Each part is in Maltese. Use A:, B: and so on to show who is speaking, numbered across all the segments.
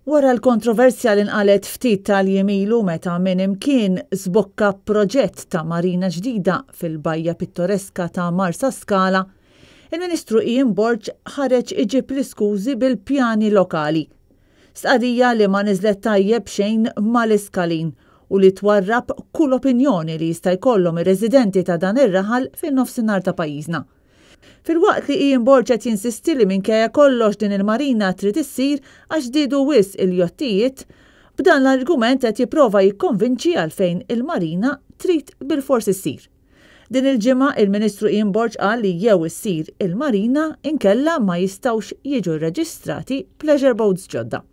A: Wara l-kontroversja li nqalet ftit tal-jemilu meta minn imkien żbokka proġett ta' marina ġdida fil-bajja pittoreska ta' Marsa Scala, il-Ministru Ian Borg ħareġ iġib l-iskużi bil-pjani lokali. Stqarrija li ma niżlet tajjeb xejn mal-iskalin u li twarrab kull opinjoni li jista' jkollhom ir-residenti ta' dan ir-raħal fin-nofsinhar ta' pajjiżna. Fil-waqt li Ian Borg qed jinsisti li minkejja kollox din il-marina trid issir għax żdiedu wisq il-jottijiet, b'dan l-argument qed jipprova jikkonvinċi għalfejn il-marina trid bilfors issir. Din il-ġimgħa il-Ministru Ian Borg qal li jew issir il-marina inkella ma jistgħux jiġu rreġistrati pleasure boats ġodda.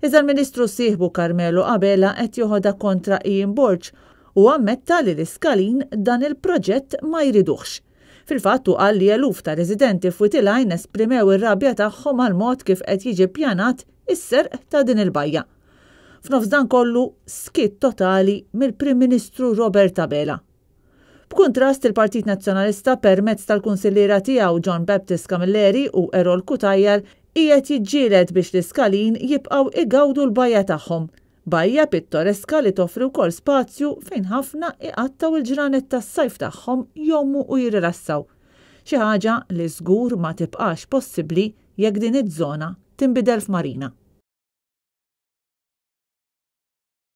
A: Iżda l-Ministru sieħbu Carmelo Abela qed joħodha kontra Ian Borg u ammetta li l-iskalin dan il-proġett ma jriduhx. Fil-fatt hu qal li eluf ta' residenti f'Witilajn esprimew ir-rabja tagħhom għal mod kif qed jiġi ppjanat is-serq ta' din il-bajja. F'nofs dan kollu skitt totali mill-Prim Ministru Robert Abela. B'kuntrast il-Partit Nazzjonalista permezz tal-kunsilliera tiegħu John Baptist Camilleri u Errol Kutajjar qiegħed jiġġieled biex l-iskalin jibqgħu igawdu l-bajja tagħhom. Bajja pittoreska li toffri wkoll spazju fejn ħafna iqattaw il-ġranet tas-sajf tagħhom jommu u jirrilassaw. Xi ħaġa li żgur ma tibqax possibbli jekk din iż-żona tinbidel f'marina.